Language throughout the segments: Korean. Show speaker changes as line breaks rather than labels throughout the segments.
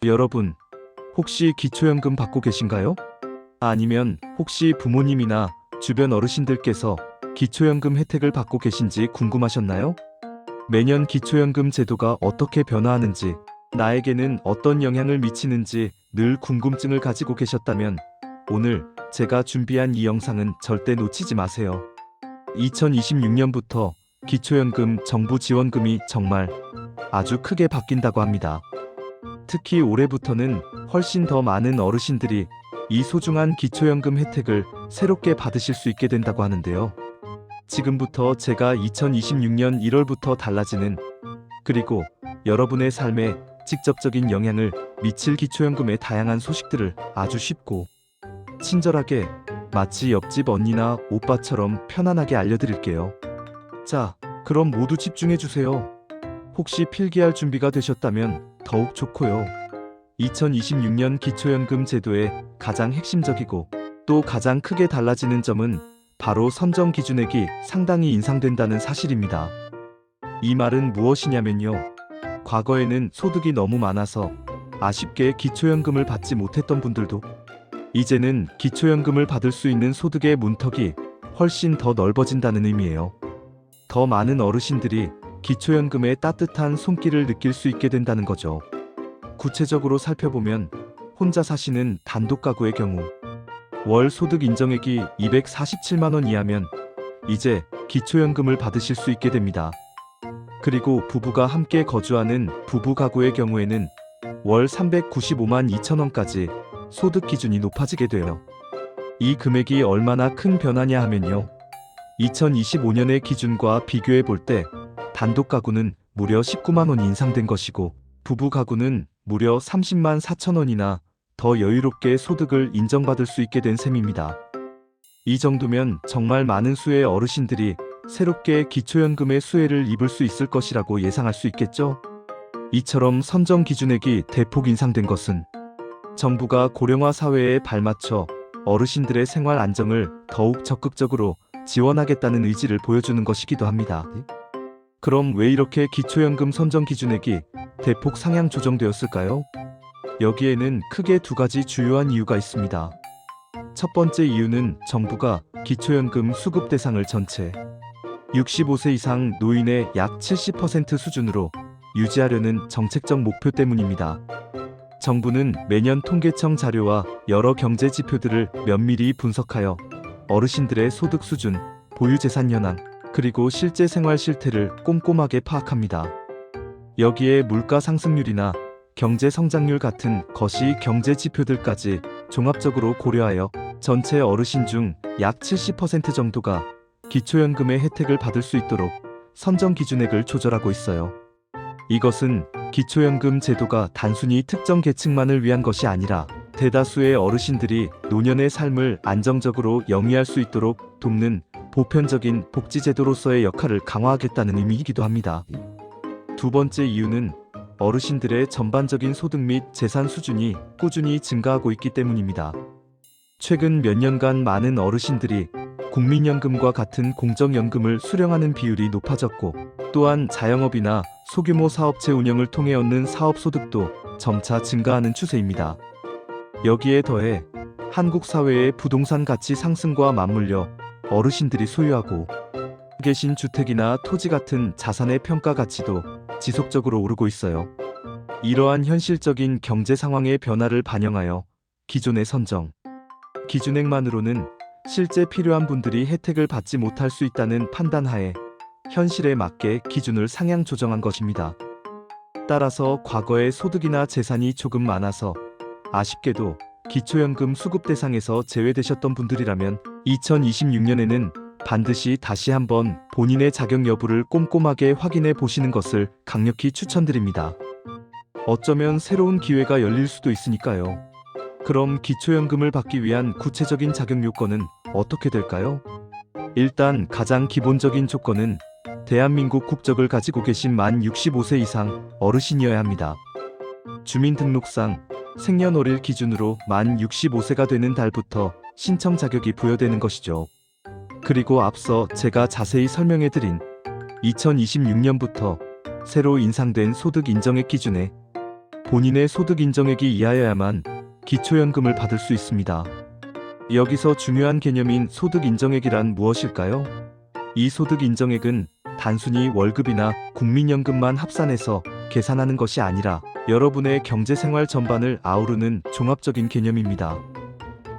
여러분, 혹시 기초연금 받고 계신가요? 아니면 혹시 부모님이나 주변 어르신들께서 기초연금 혜택을 받고 계신지 궁금하셨나요? 매년 기초연금 제도가 어떻게 변화하는지, 나에게는 어떤 영향을 미치는지 늘 궁금증을 가지고 계셨다면 오늘 제가 준비한 이 영상은 절대 놓치지 마세요. 2026년부터 기초연금 정부 지원금이 정말 아주 크게 바뀐다고 합니다. 특히 올해부터는 훨씬 더 많은 어르신들이 이 소중한 기초연금 혜택을 새롭게 받으실 수 있게 된다고 하는데요. 지금부터 제가 2026년 1월부터 달라지는, 그리고 여러분의 삶에 직접적인 영향을 미칠 기초연금의 다양한 소식들을 아주 쉽고 친절하게, 마치 옆집 언니나 오빠처럼 편안하게 알려드릴게요. 자, 그럼 모두 집중해주세요. 혹시 필기할 준비가 되셨다면 더욱 좋고요. 2026년 기초연금 제도의 가장 핵심적이고 또 가장 크게 달라지는 점은 바로 선정 기준액이 상당히 인상된다는 사실입니다. 이 말은 무엇이냐면요. 과거에는 소득이 너무 많아서 아쉽게 기초연금을 받지 못했던 분들도 이제는 기초연금을 받을 수 있는 소득의 문턱이 훨씬 더 넓어진다는 의미예요. 더 많은 어르신들이 기초연금의 따뜻한 손길을 느낄 수 있게 된다는 거죠. 구체적으로 살펴보면 혼자 사시는 단독 가구의 경우 월 소득 인정액이 247만 원 이하면 이제 기초연금을 받으실 수 있게 됩니다. 그리고 부부가 함께 거주하는 부부 가구의 경우에는 월 395만 2천 원까지 소득 기준이 높아지게 돼요. 이 금액이 얼마나 큰 변화냐 하면요. 2025년의 기준과 비교해 볼 때 단독 가구는 무려 19만 원이 인상된 것이고 부부 가구는 무려 30만 4천 원이나 더 여유롭게 소득을 인정받을 수 있게 된 셈입니다. 이 정도면 정말 많은 수의 어르신들이 새롭게 기초연금의 수혜를 입을 수 있을 것이라고 예상할 수 있겠죠? 이처럼 선정 기준액이 대폭 인상된 것은 정부가 고령화 사회에 발맞춰 어르신들의 생활 안정을 더욱 적극적으로 지원하겠다는 의지를 보여주는 것이기도 합니다. 그럼 왜 이렇게 기초연금 선정 기준액이 대폭 상향 조정되었을까요? 여기에는 크게 두 가지 주요한 이유가 있습니다. 첫 번째 이유는 정부가 기초연금 수급 대상을 전체 65세 이상 노인의 약 70% 수준으로 유지하려는 정책적 목표 때문입니다. 정부는 매년 통계청 자료와 여러 경제 지표들을 면밀히 분석하여 어르신들의 소득 수준, 보유 재산 현황, 그리고 실제 생활 실태를 꼼꼼하게 파악합니다. 여기에 물가 상승률이나 경제 성장률 같은 거시 경제 지표들까지 종합적으로 고려하여 전체 어르신 중 약 70% 정도가 기초연금의 혜택을 받을 수 있도록 선정 기준액을 조절하고 있어요. 이것은 기초연금 제도가 단순히 특정 계층만을 위한 것이 아니라 대다수의 어르신들이 노년의 삶을 안정적으로 영위할 수 있도록 돕는 보편적인 복지제도로서의 역할을 강화하겠다는 의미이기도 합니다. 두 번째 이유는 어르신들의 전반적인 소득 및 재산 수준이 꾸준히 증가하고 있기 때문입니다. 최근 몇 년간 많은 어르신들이 국민연금과 같은 공적연금을 수령하는 비율이 높아졌고 또한 자영업이나 소규모 사업체 운영을 통해 얻는 사업소득도 점차 증가하는 추세입니다. 여기에 더해 한국 사회의 부동산 가치 상승과 맞물려 어르신들이 소유하고 계신 주택이나 토지 같은 자산의 평가 가치도 지속적으로 오르고 있어요. 이러한 현실적인 경제 상황의 변화를 반영하여 기존의 선정 기준액만으로는 실제 필요한 분들이 혜택을 받지 못할 수 있다는 판단하에 현실에 맞게 기준을 상향 조정한 것입니다. 따라서 과거에 소득이나 재산이 조금 많아서 아쉽게도 기초연금 수급 대상에서 제외되셨던 분들이라면 2026년에는 반드시 다시 한번 본인의 자격 여부를 꼼꼼하게 확인해 보시는 것을 강력히 추천드립니다. 어쩌면 새로운 기회가 열릴 수도 있으니까요. 그럼 기초연금을 받기 위한 구체적인 자격 요건은 어떻게 될까요? 일단 가장 기본적인 조건은 대한민국 국적을 가지고 계신 만 65세 이상 어르신이어야 합니다. 주민등록상 생년월일 기준으로 만 65세가 되는 달부터 신청 자격이 부여되는 것이죠. 그리고 앞서 제가 자세히 설명해드린 2026년부터 새로 인상된 소득 인정액 기준에 본인의 소득 인정액이 이하여야만 기초연금을 받을 수 있습니다. 여기서 중요한 개념인 소득 인정액이란 무엇일까요? 이 소득 인정액은 단순히 월급이나 국민연금만 합산해서 계산하는 것이 아니라 여러분의 경제생활 전반을 아우르는 종합적인 개념입니다.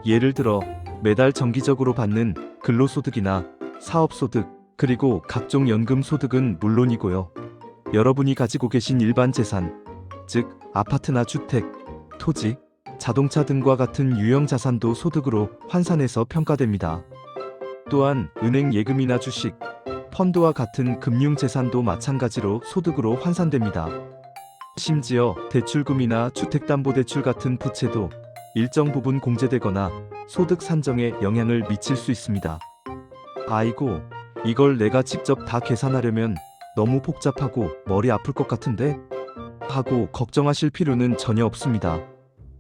예를 들어 매달 정기적으로 받는 근로소득이나 사업소득, 그리고 각종 연금소득은 물론이고요. 여러분이 가지고 계신 일반 재산, 즉 아파트나 주택, 토지, 자동차 등과 같은 유형 자산도 소득으로 환산해서 평가됩니다. 또한 은행 예금이나 주식, 펀드와 같은 금융재산도 마찬가지로 소득으로 환산됩니다. 심지어 대출금이나 주택담보대출 같은 부채도 일정 부분 공제되거나 소득 산정에 영향을 미칠 수 있습니다. 아이고, 이걸 내가 직접 다 계산하려면 너무 복잡하고 머리 아플 것 같은데? 하고 걱정하실 필요는 전혀 없습니다.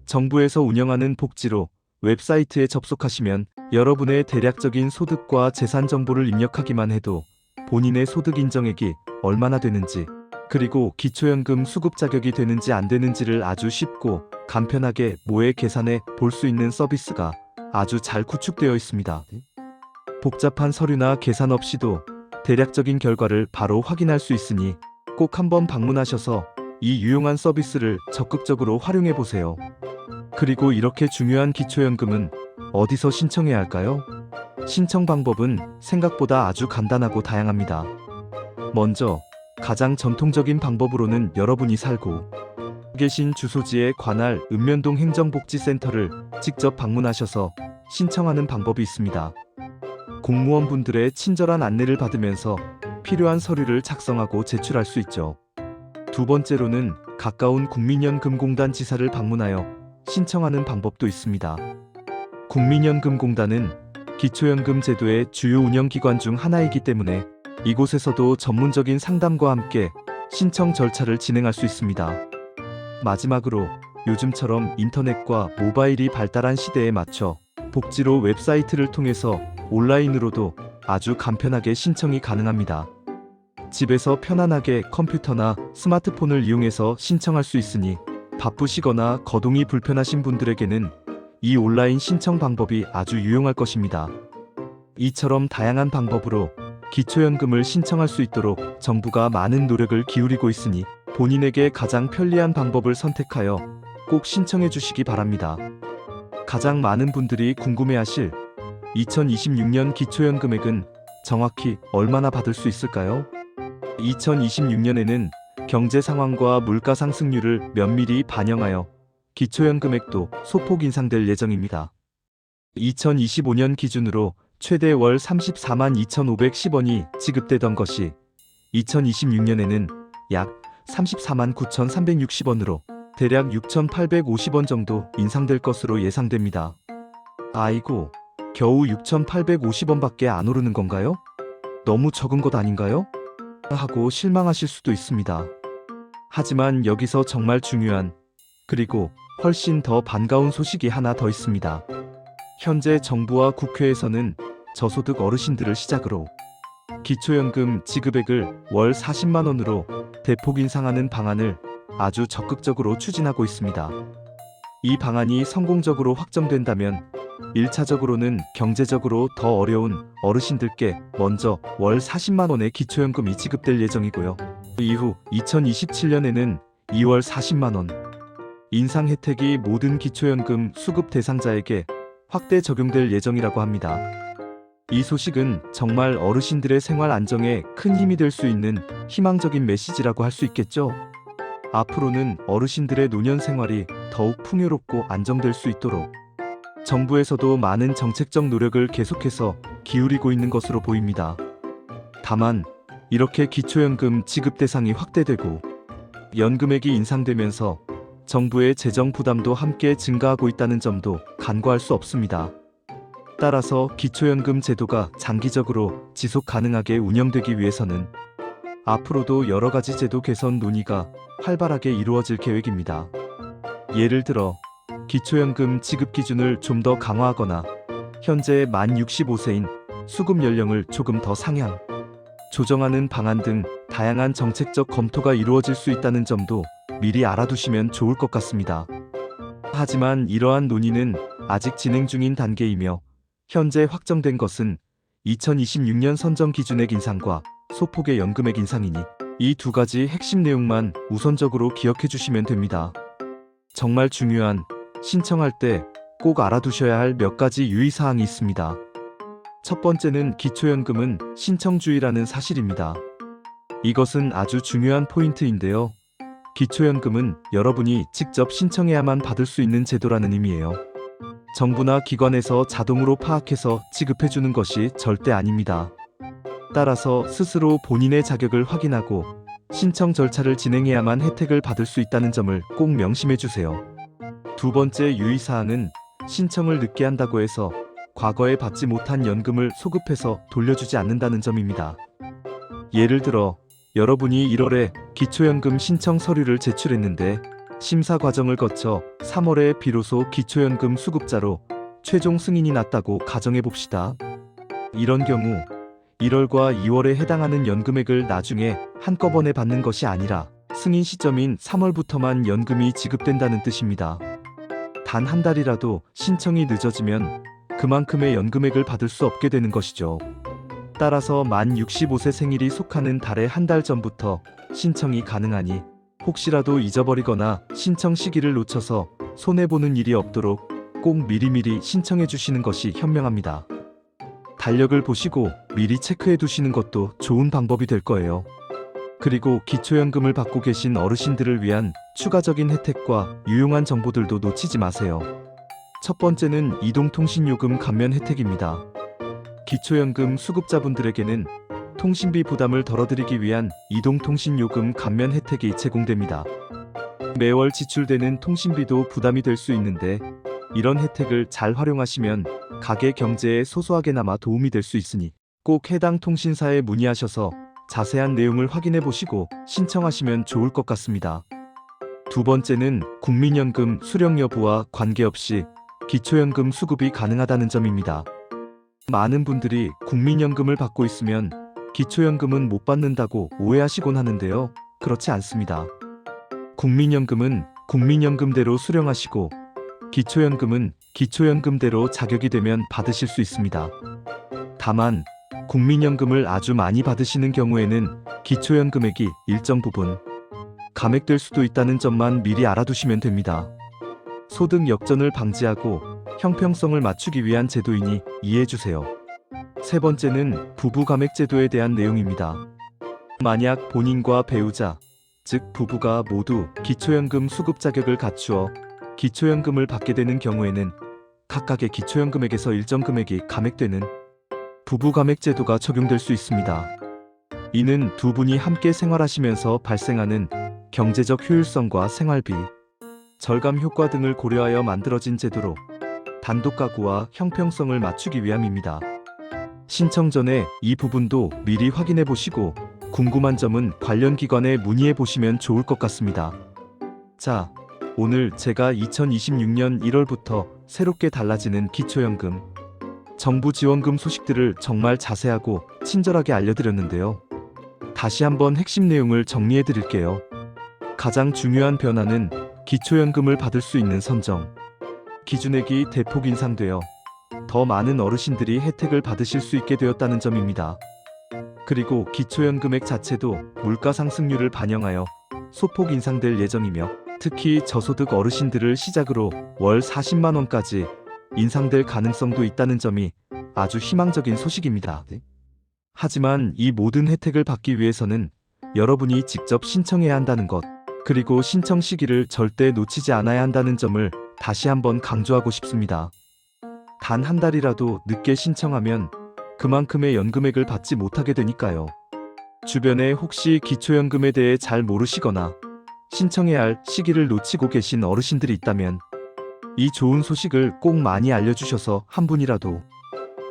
정부에서 운영하는 복지로 웹사이트에 접속하시면 여러분의 대략적인 소득과 재산 정보를 입력하기만 해도 본인의 소득 인정액이 얼마나 되는지, 그리고 기초연금 수급 자격이 되는지 안 되는지를 아주 쉽고 간편하게 모의 계산해 볼 수 있는 서비스가 아주 잘 구축되어 있습니다. 복잡한 서류나 계산 없이도 대략적인 결과를 바로 확인할 수 있으니 꼭 한번 방문하셔서 이 유용한 서비스를 적극적으로 활용해 보세요. 그리고 이렇게 중요한 기초연금은 어디서 신청해야 할까요? 신청 방법은 생각보다 아주 간단하고 다양합니다. 먼저 가장 전통적인 방법으로는 여러분이 살고 계신 주소지의 관할 읍면동 행정복지센터를 직접 방문하셔서 신청하는 방법이 있습니다. 공무원분들의 친절한 안내를 받으면서 필요한 서류를 작성하고 제출할 수 있죠. 두 번째로는 가까운 국민연금공단 지사를 방문하여 신청하는 방법도 있습니다. 국민연금공단은 기초연금 제도의 주요 운영기관 중 하나이기 때문에 이곳에서도 전문적인 상담과 함께 신청 절차를 진행할 수 있습니다. 마지막으로 요즘처럼 인터넷과 모바일이 발달한 시대에 맞춰 복지로 웹사이트를 통해서 온라인으로도 아주 간편하게 신청이 가능합니다. 집에서 편안하게 컴퓨터나 스마트폰을 이용해서 신청할 수 있으니 바쁘시거나 거동이 불편하신 분들에게는 이 온라인 신청 방법이 아주 유용할 것입니다. 이처럼 다양한 방법으로 기초연금을 신청할 수 있도록 정부가 많은 노력을 기울이고 있으니 본인에게 가장 편리한 방법을 선택하여 꼭 신청해 주시기 바랍니다. 가장 많은 분들이 궁금해하실 2026년 기초연금액은 정확히 얼마나 받을 수 있을까요? 2026년에는 경제 상황과 물가 상승률을 면밀히 반영하여 기초연금액도 소폭 인상될 예정입니다. 2025년 기준으로 최대 월 34만 2,510원이 지급되던 것이 2026년에는 약 34만 9,360원으로 대략 6,850원 정도 인상될 것으로 예상됩니다. 아이고, 겨우 6,850원밖에 안 오르는 건가요? 너무 적은 것 아닌가요? 하고 실망하실 수도 있습니다. 하지만 여기서 정말 중요한, 그리고 훨씬 더 반가운 소식이 하나 더 있습니다. 현재 정부와 국회에서는 저소득 어르신들을 시작으로 기초연금 지급액을 월 40만 원으로 대폭 인상하는 방안을 아주 적극적으로 추진하고 있습니다. 이 방안이 성공적으로 확정된다면 1차적으로는 경제적으로 더 어려운 어르신들께 먼저 월 40만 원의 기초연금이 지급될 예정이고요. 이후 2027년에는 2월 40만 원 인상 혜택이 모든 기초연금 수급 대상자에게 확대 적용될 예정이라고 합니다. 이 소식은 정말 어르신들의 생활 안정에 큰 힘이 될 수 있는 희망적인 메시지라고 할 수 있겠죠. 앞으로는 어르신들의 노년 생활이 더욱 풍요롭고 안정될 수 있도록 정부에서도 많은 정책적 노력을 계속해서 기울이고 있는 것으로 보입니다. 다만 이렇게 기초연금 지급 대상이 확대되고 연금액이 인상되면서 정부의 재정 부담도 함께 증가하고 있다는 점도 간과할 수 없습니다. 따라서 기초연금 제도가 장기적으로 지속 가능하게 운영되기 위해서는 앞으로도 여러 가지 제도 개선 논의가 활발하게 이루어질 계획입니다. 예를 들어 기초연금 지급 기준을 좀 더 강화하거나 현재 만 65세인 수급 연령을 조금 더 상향, 조정하는 방안 등 다양한 정책적 검토가 이루어질 수 있다는 점도 미리 알아두시면 좋을 것 같습니다. 하지만 이러한 논의는 아직 진행 중인 단계이며 현재 확정된 것은 2026년 선정 기준액 인상과 소폭의 연금액 인상이니 이 두 가지 핵심 내용만 우선적으로 기억해 주시면 됩니다. 정말 중요한 신청할 때 꼭 알아두셔야 할 몇 가지 유의사항이 있습니다. 첫 번째는 기초연금은 신청주의라는 사실입니다. 이것은 아주 중요한 포인트인데요. 기초연금은 여러분이 직접 신청해야만 받을 수 있는 제도라는 의미예요. 정부나 기관에서 자동으로 파악해서 지급해주는 것이 절대 아닙니다. 따라서 스스로 본인의 자격을 확인하고 신청 절차를 진행해야만 혜택을 받을 수 있다는 점을 꼭 명심해주세요. 두 번째 유의사항은 신청을 늦게 한다고 해서 과거에 받지 못한 연금을 소급해서 돌려주지 않는다는 점입니다. 예를 들어 여러분이 1월에 기초연금 신청 서류를 제출했는데 심사 과정을 거쳐 3월에 비로소 기초연금 수급자로 최종 승인이 났다고 가정해봅시다. 이런 경우 1월과 2월에 해당하는 연금액을 나중에 한꺼번에 받는 것이 아니라 승인 시점인 3월부터만 연금이 지급된다는 뜻입니다. 단 한 달이라도 신청이 늦어지면 그만큼의 연금액을 받을 수 없게 되는 것이죠. 따라서 만 65세 생일이 속하는 달의 한 달 전부터 신청이 가능하니 혹시라도 잊어버리거나 신청 시기를 놓쳐서 손해보는 일이 없도록 꼭 미리미리 신청해 주시는 것이 현명합니다. 달력을 보시고 미리 체크해 두시는 것도 좋은 방법이 될 거예요. 그리고 기초연금을 받고 계신 어르신들을 위한 추가적인 혜택과 유용한 정보들도 놓치지 마세요. 첫 번째는 이동통신요금 감면 혜택입니다. 기초연금 수급자분들에게는 통신비 부담을 덜어드리기 위한 이동통신요금 감면 혜택이 제공됩니다. 매월 지출되는 통신비도 부담이 될 수 있는데 이런 혜택을 잘 활용하시면 가계 경제에 소소하게나마 도움이 될 수 있으니 꼭 해당 통신사에 문의하셔서 자세한 내용을 확인해 보시고 신청하시면 좋을 것 같습니다. 두 번째는 국민연금 수령 여부와 관계없이 기초연금 수급이 가능하다는 점입니다. 많은 분들이 국민연금을 받고 있으면 기초연금은 못 받는다고 오해하시곤 하는데요. 그렇지 않습니다. 국민연금은 국민연금대로 수령하시고 기초연금은 기초연금대로 자격이 되면 받으실 수 있습니다. 다만 국민연금을 아주 많이 받으시는 경우에는 기초연금액이 일정 부분 감액될 수도 있다는 점만 미리 알아두시면 됩니다. 소득 역전을 방지하고 형평성을 맞추기 위한 제도이니 이해해주세요. 세 번째는 부부 감액 제도에 대한 내용입니다. 만약 본인과 배우자, 즉 부부가 모두 기초연금 수급 자격을 갖추어 기초연금을 받게 되는 경우에는 각각의 기초연금액에서 일정 금액이 감액되는 부부 감액 제도가 적용될 수 있습니다. 이는 두 분이 함께 생활하시면서 발생하는 경제적 효율성과 생활비, 절감 효과 등을 고려하여 만들어진 제도로 단독 가구와 형평성을 맞추기 위함입니다. 신청 전에 이 부분도 미리 확인해 보시고 궁금한 점은 관련 기관에 문의해 보시면 좋을 것 같습니다. 자, 오늘 제가 2026년 1월부터 새롭게 달라지는 기초연금, 정부 지원금 소식들을 정말 자세하고 친절하게 알려드렸는데요. 다시 한번 핵심 내용을 정리해 드릴게요. 가장 중요한 변화는 기초연금을 받을 수 있는 선정 기준액이 대폭 인상되어 더 많은 어르신들이 혜택을 받으실 수 있게 되었다는 점입니다. 그리고 기초연금액 자체도 물가 상승률을 반영하여 소폭 인상될 예정이며 특히 저소득 어르신들을 시작으로 월 40만 원까지 인상될 가능성도 있다는 점이 아주 희망적인 소식입니다. 하지만 이 모든 혜택을 받기 위해서는 여러분이 직접 신청해야 한다는 것, 그리고 신청 시기를 절대 놓치지 않아야 한다는 점을 다시 한번 강조하고 싶습니다. 단 한 달이라도 늦게 신청하면 그만큼의 연금액을 받지 못하게 되니까요. 주변에 혹시 기초연금에 대해 잘 모르시거나 신청해야 할 시기를 놓치고 계신 어르신들이 있다면 이 좋은 소식을 꼭 많이 알려주셔서 한 분이라도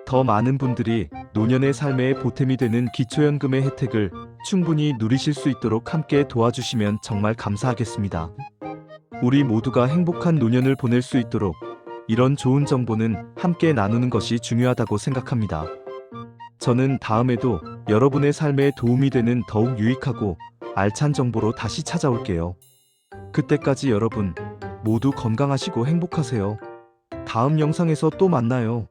더 많은 분들이 노년의 삶에 보탬이 되는 기초연금의 혜택을 충분히 누리실 수 있도록 함께 도와주시면 정말 감사하겠습니다. 우리 모두가 행복한 노년을 보낼 수 있도록 이런 좋은 정보는 함께 나누는 것이 중요하다고 생각합니다. 저는 다음에도 여러분의 삶에 도움이 되는 더욱 유익하고 알찬 정보로 다시 찾아올게요. 그때까지 여러분 모두 건강하시고 행복하세요. 다음 영상에서 또 만나요.